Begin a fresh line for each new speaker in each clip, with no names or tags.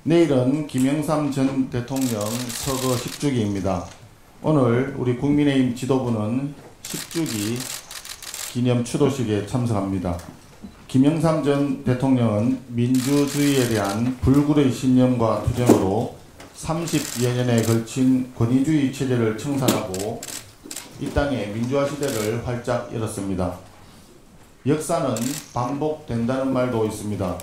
내일은 김영삼 전 대통령 서거 10주기입니다. 오늘 우리 국민의힘 지도부는 10주기 기념 추도식에 참석합니다. 김영삼 전 대통령은 민주주의에 대한 불굴의 신념과 투쟁으로 30여 년에 걸친 권위주의 체제를 청산하고 이 땅의 민주화 시대를 활짝 열었습니다. 역사는 반복된다는 말도 있습니다.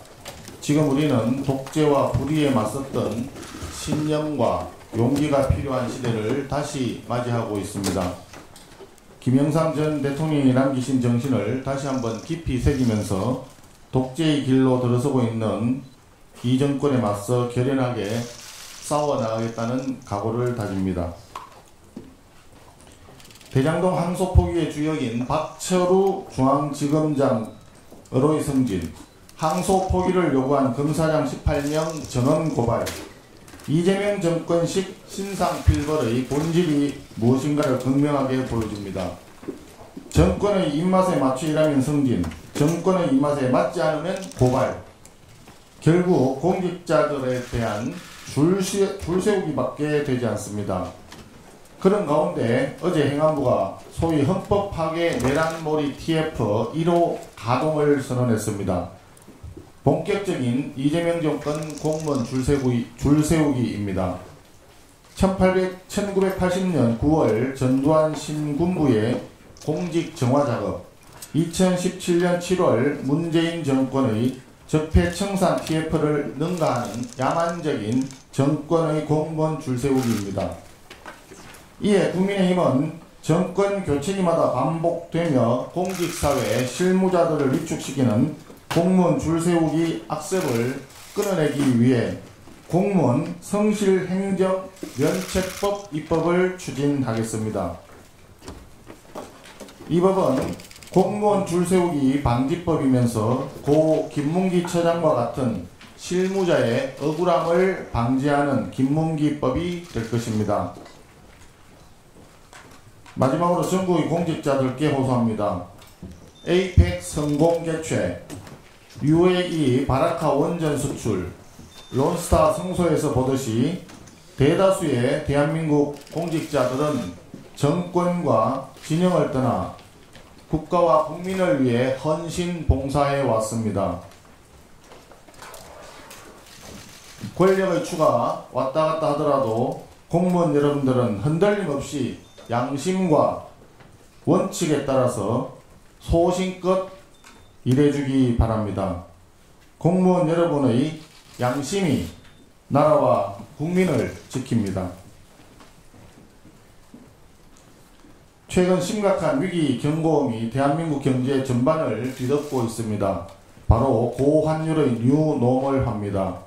지금 우리는 독재와 불의에 맞섰던 신념과 용기가 필요한 시대를 다시 맞이하고 있습니다. 김영삼 전 대통령이 남기신 정신을 다시 한번 깊이 새기면서 독재의 길로 들어서고 있는 이 정권에 맞서 결연하게 싸워나가겠다는 각오를 다집니다. 대장동 항소 포기의 주역인 박철우 중앙지검장으로의 승진, 항소 포기를 요구한 검사장 18명 전원 고발, 이재명 정권식 신상필벌의 본질이 무엇인가를 극명하게 보여줍니다. 정권의 입맛에 맞춰 일하면 승진, 정권의 입맛에 맞지 않으면 고발. 결국 공직자들에 대한 줄세우기밖에 되지 않습니다. 그런 가운데 어제 행안부가 소위 헌법 파괴 내란몰이 TF 1호 가동을 선언했습니다. 본격적인 이재명 정권 공무원 줄세우기입니다. 1980년 9월 전두환 신군부의 공직 정화 작업, 2017년 7월 문재인 정권의 적폐청산 TF를 능가하는 야만적인 정권의 공무원 줄세우기입니다. 이에 국민의힘은 정권 교체기마다 반복되며 공직사회의 실무자들을 위축시키는 공무원 줄세우기 악습을 끊어내기 위해 공무원 성실행정면책법 입법을 추진하겠습니다. 이 법은 공무원 줄세우기 방지법이면서 고 김문기 처장과 같은 실무자의 억울함을 방지하는 김문기법이 될 것입니다. 마지막으로 전국의 공직자들께 호소합니다. 에이펙 성공 개최, UAE 바라카 원전 수출, 론스타 성소에서 보듯이 대다수의 대한민국 공직자들은 정권과 진영을 떠나 국가와 국민을 위해 헌신 봉사해 왔습니다. 권력의 추가 왔다 갔다 하더라도 공무원 여러분들은 흔들림 없이 양심과 원칙에 따라서 소신껏 일해주기 바랍니다. 공무원 여러분의 양심이 나라와 국민을 지킵니다. 최근 심각한 위기 경고음이 대한민국 경제 전반을 뒤덮고 있습니다. 바로 고환율의 뉴노멀화입니다.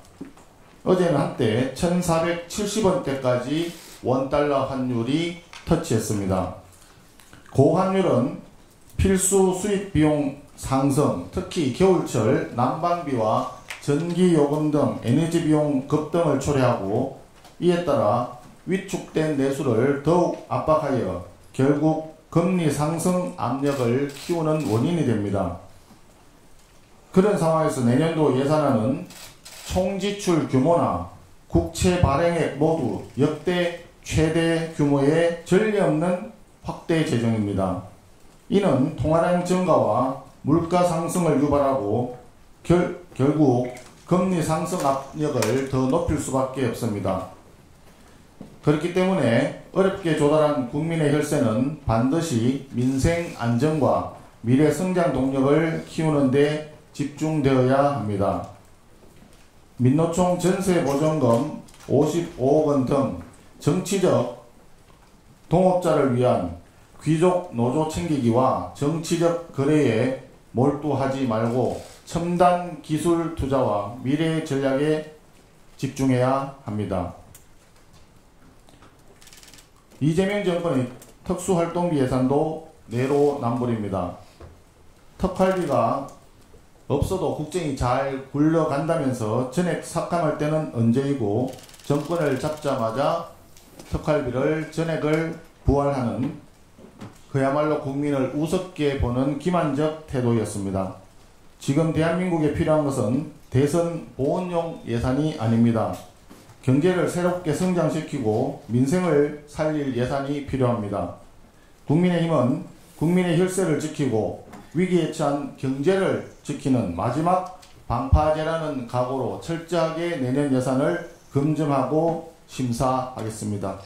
어제는 한때 1470원대까지 원달러 환율이 터치했습니다. 고환율은 필수 수입 비용 상승, 특히 겨울철 난방비와 전기요금 등 에너지 비용 급등을 초래하고 이에 따라 위축된 내수를 더욱 압박하여 결국 금리 상승 압력을 키우는 원인이 됩니다. 그런 상황에서 내년도 예산안은 총지출 규모나 국채 발행액 모두 역대 최대 규모의 전례 없는 확대 재정입니다. 이는 통화량 증가와 물가 상승을 유발하고 결국 금리 상승 압력을 더 높일 수밖에 없습니다. 그렇기 때문에 어렵게 조달한 국민의 혈세는 반드시 민생 안정과 미래 성장 동력을 키우는 데 집중되어야 합니다. 민노총 전세보전금 55억 원 등 정치적 동업자를 위한 귀족 노조 챙기기와 정치적 거래에 몰두하지 말고 첨단 기술 투자와 미래 전략에 집중해야 합니다. 이재명 정권의 특수활동비 예산도 내로남불입니다. 특활비가 없어도 국정이 잘 굴러간다면서 전액 삭감할 때는 언제이고 정권을 잡자마자 특활비를 전액을 부활하는 그야말로 국민을 우습게 보는 기만적 태도였습니다. 지금 대한민국에 필요한 것은 대선 보온용 예산이 아닙니다. 경제를 새롭게 성장시키고 민생을 살릴 예산이 필요합니다. 국민의힘은 국민의 혈세를 지키고 위기에 처한 경제를 지키는 마지막 방파제라는 각오로 철저하게 내년 예산을 검증하고 심사하겠습니다.